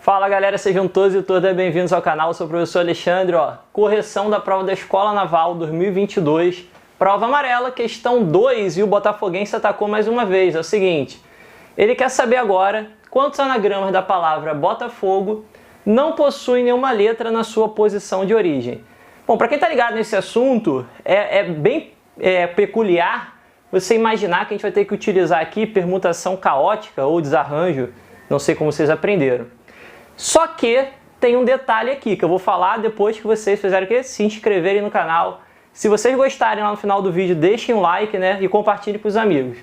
Fala galera, sejam todos e todas bem-vindos ao canal, eu sou o professor Alexandre. Correção da prova da Escola Naval 2022, prova amarela, questão 2, e o botafoguense atacou mais uma vez. É o seguinte, ele quer saber agora quantos anagramas da palavra Botafogo não possuem nenhuma letra na sua posição de origem. Bom, para quem está ligado nesse assunto, é bem peculiar você imaginar que a gente vai ter que utilizar aqui permutação caótica ou desarranjo, não sei como vocês aprenderam. Só que tem um detalhe aqui que eu vou falar depois que vocês fizerem o quê? Se inscreverem no canal. Se vocês gostarem lá no final do vídeo, deixem um like, né? E compartilhem para os amigos.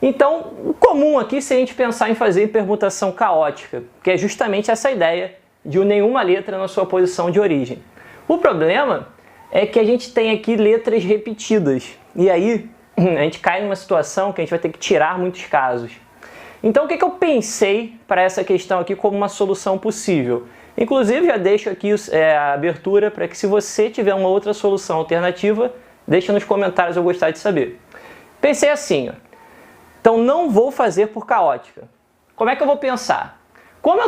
Então, o comum aqui seria a gente pensar em fazer permutação caótica, que é justamente essa ideia de nenhuma letra na sua posição de origem. O problema é que a gente tem aqui letras repetidas. E aí, a gente cai numa situação que a gente vai ter que tirar muitos casos. Então o que eu pensei para essa questão aqui como uma solução possível? Inclusive já deixo aqui a abertura para que se você tiver uma outra solução alternativa, deixa nos comentários, eu gostaria de saber. Pensei assim, então não vou fazer por caótica. Como é que eu vou pensar? Como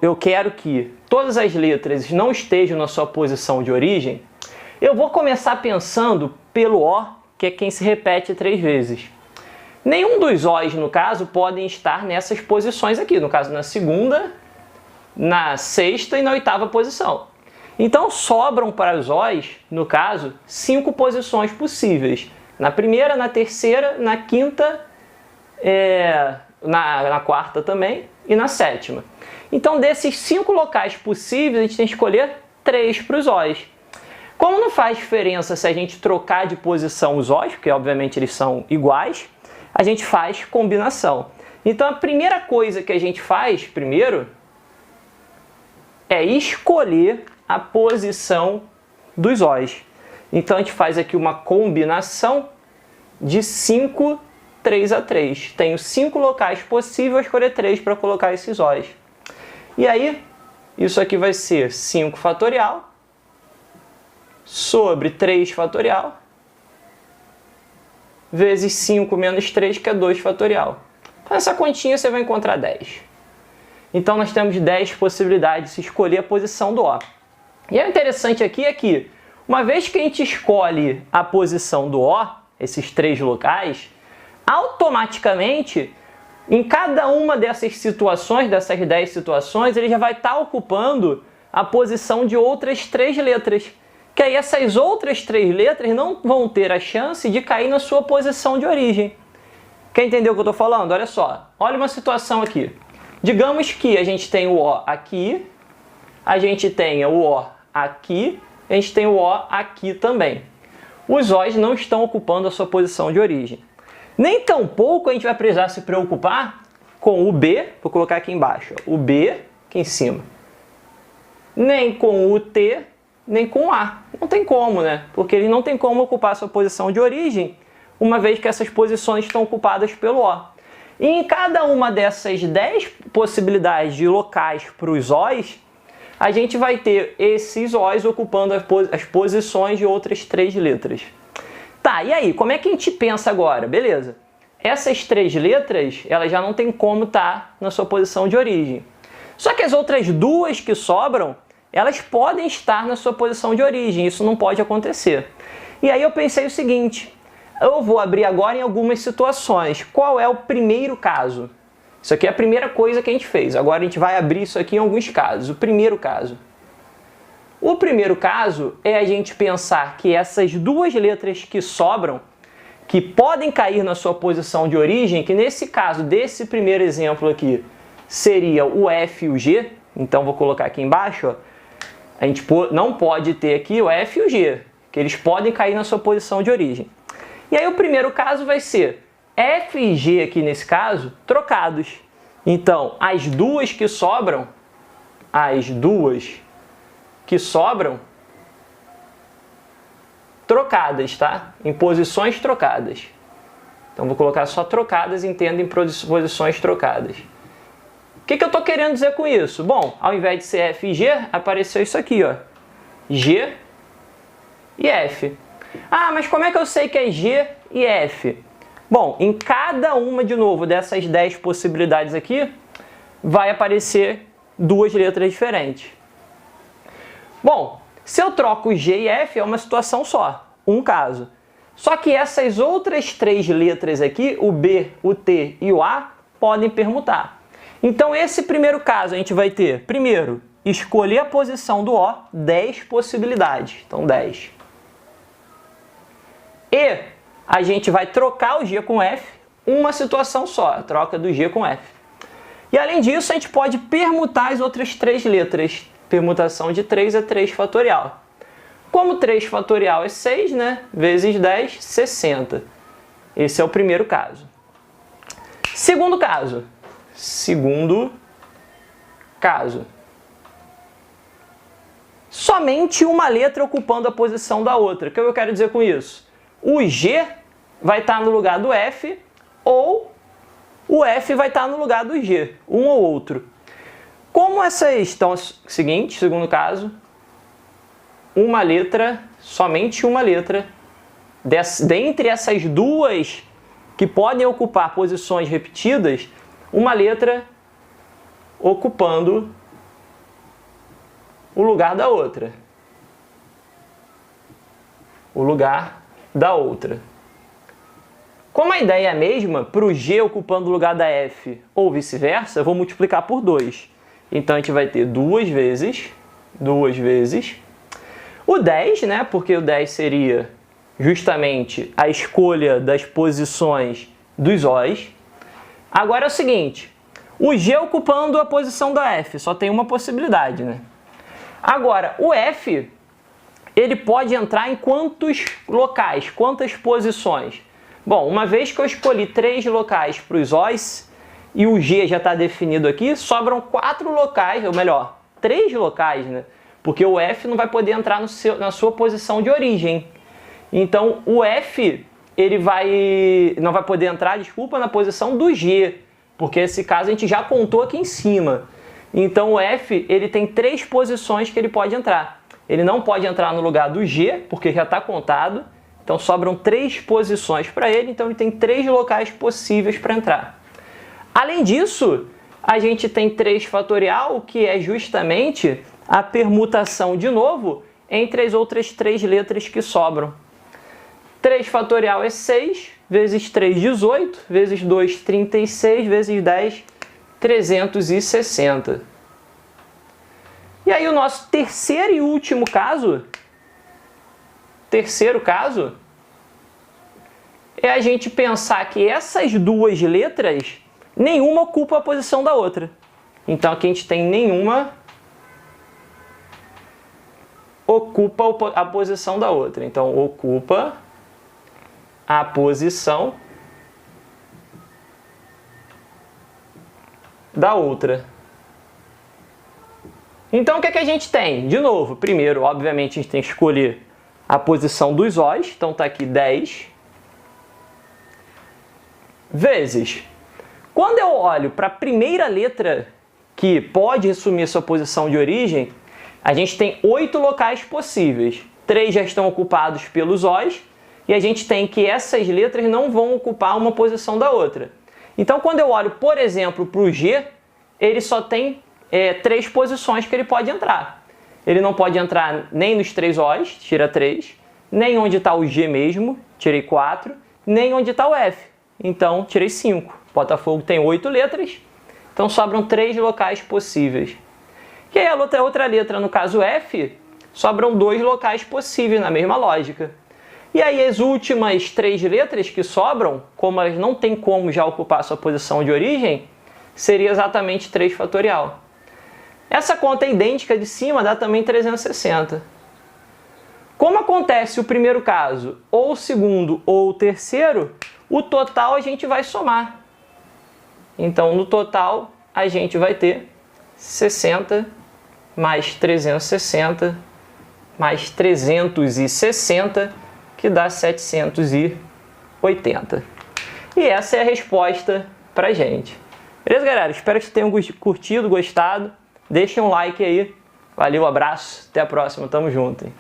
eu quero que todas as letras não estejam na sua posição de origem, eu vou começar pensando pelo O, que é quem se repete 3 vezes. Nenhum dos Os, no caso, podem estar nessas posições aqui. No caso, na segunda, na sexta e na 8ª posição. Então, sobram para os Os, no caso, 5 posições possíveis. Na primeira, na terceira, na quinta, na quarta também e na 7ª. Então, desses 5 locais possíveis, a gente tem que escolher 3 para os Os. Como não faz diferença se a gente trocar de posição os Os, porque obviamente eles são iguais, a gente faz combinação. Então a primeira coisa que a gente faz primeiro é escolher a posição dos Os. Então a gente faz aqui uma combinação de 5, 3 a 3. Tenho 5 locais possíveis, vou escolher 3 para colocar esses Os. E aí, isso aqui vai ser 5 fatorial sobre 3 fatorial vezes 5 menos 3, que é 2 fatorial. Com essa continha você vai encontrar 10. Então nós temos 10 possibilidades de se escolher a posição do O. E o interessante aqui é que, uma vez que a gente escolhe a posição do O, esses 3 locais, automaticamente, em cada uma dessas situações, dessas 10 situações, ele já vai estar ocupando a posição de outras 3 letras. Que aí essas outras 3 letras não vão ter a chance de cair na sua posição de origem. Quer entender o que eu estou falando? Olha só, olha uma situação aqui. Digamos que a gente tem o O aqui, a gente tem o O aqui, a gente tem o O aqui também. Os Os não estão ocupando a sua posição de origem. Nem tampouco a gente vai precisar se preocupar com o B, vou colocar aqui embaixo, o B aqui em cima. Nem com o T, nem com A. Não tem como, né? Porque ele não tem como ocupar a sua posição de origem, uma vez que essas posições estão ocupadas pelo O. E em cada uma dessas 10 possibilidades de locais para os Os, a gente vai ter esses Os ocupando as posições de outras 3 letras. Tá, e aí? Como é que a gente pensa agora? Beleza. Essas 3 letras, elas já não tem como estar na sua posição de origem. Só que as outras 2 que sobram, elas podem estar na sua posição de origem, isso não pode acontecer. E aí eu pensei o seguinte, eu vou abrir agora em algumas situações. Qual é o primeiro caso? Isso aqui é a primeira coisa que a gente fez, agora a gente vai abrir isso aqui em alguns casos. O primeiro caso. O primeiro caso é a gente pensar que essas 2 letras que sobram, que podem cair na sua posição de origem, que nesse caso, desse primeiro exemplo aqui, seria o F e o G, então vou colocar aqui embaixo, a gente não pode ter aqui o F e o G, que eles podem cair na sua posição de origem. E aí o primeiro caso vai ser F e G aqui nesse caso, trocados. Então, as 2 que sobram, trocadas, tá? Em posições trocadas. Então vou colocar só trocadas, entenda em posições trocadas. O que eu estou querendo dizer com isso? Bom, ao invés de ser F e G, apareceu isso aqui, ó. G e F. Ah, mas como é que eu sei que é G e F? Bom, em cada uma, de novo, dessas 10 possibilidades aqui, vai aparecer duas letras diferentes. Bom, se eu troco G e F é uma situação só, um caso. Só que essas outras três letras aqui, o B, o T e o A, podem permutar. Então esse primeiro caso a gente vai ter, primeiro, escolher a posição do O, 10 possibilidades, então 10. E a gente vai trocar o G com F, uma situação só, a troca do G com F. E além disso, a gente pode permutar as outras três letras. Permutação de 3 é 3 fatorial. Como 3 fatorial é 6, né? Vezes 10, 60. Esse é o primeiro caso. Segundo caso. Somente uma letra ocupando a posição da outra. O que eu quero dizer com isso? O G vai estar no lugar do F ou o F vai estar no lugar do G, um ou outro. Como essas... Então, seguinte, segundo caso, uma letra, somente uma letra, dentre essas duas que podem ocupar posições repetidas, uma letra ocupando o lugar da outra. O lugar da outra. Como a ideia é a mesma, para o G ocupando o lugar da F ou vice-versa, eu vou multiplicar por 2. Então a gente vai ter duas vezes o 10, né? Porque o 10 seria justamente a escolha das posições dos O's. Agora é o seguinte, o G ocupando a posição da F, só tem uma possibilidade, né? Agora, o F, ele pode entrar em quantos locais, quantas posições? Bom, uma vez que eu escolhi 3 locais para os O's, e o G já está definido aqui, sobram 4 locais, ou melhor, 3 locais, né? Porque o F não vai poder entrar na sua posição de origem. Então, o F não vai poder entrar, desculpa, na posição do G, porque esse caso a gente já contou aqui em cima. Então, o F ele tem 3 posições que ele pode entrar. Ele não pode entrar no lugar do G, porque já está contado. Então, sobram 3 posições para ele, então ele tem 3 locais possíveis para entrar. Além disso, a gente tem 3 fatorial, que é justamente a permutação, de novo, entre as outras 3 letras que sobram. 3 fatorial é 6, vezes 3, 18, vezes 2, 36, vezes 10, 360. E aí o nosso terceiro e último caso, é a gente pensar que essas duas letras, nenhuma ocupa a posição da outra. Então aqui a gente tem nenhuma ocupa a posição da outra. Então ocupa a posição da outra. Então o que é que a gente tem? De novo, primeiro, obviamente, a gente tem que escolher a posição dos O's. Então está aqui 10 vezes. Quando eu olho para a primeira letra que pode assumir sua posição de origem, a gente tem 8 locais possíveis. 3 já estão ocupados pelos O's e a gente tem que essas letras não vão ocupar uma posição da outra. Então, quando eu olho, por exemplo, para o G, ele só tem 3 posições que ele pode entrar. Ele não pode entrar nem nos 3 O's, tira 3, nem onde está o G mesmo, tirei 4, nem onde está o F, então tirei 5. Botafogo tem 8 letras, então sobram 3 locais possíveis. E aí a outra letra, no caso F, sobram 2 locais possíveis, na mesma lógica. E aí as últimas 3 letras que sobram, como elas não têm como já ocupar sua posição de origem, seria exatamente 3 fatorial. Essa conta idêntica de cima dá também 360. Como acontece o primeiro caso, ou o segundo ou o terceiro, o total a gente vai somar. Então, no total, a gente vai ter 60 mais 360 mais 360, que dá 780. E essa é a resposta pra gente. Beleza, galera? Espero que vocês tenham curtido, gostado. Deixem um like aí. Valeu, abraço. Até a próxima. Tamo junto, hein?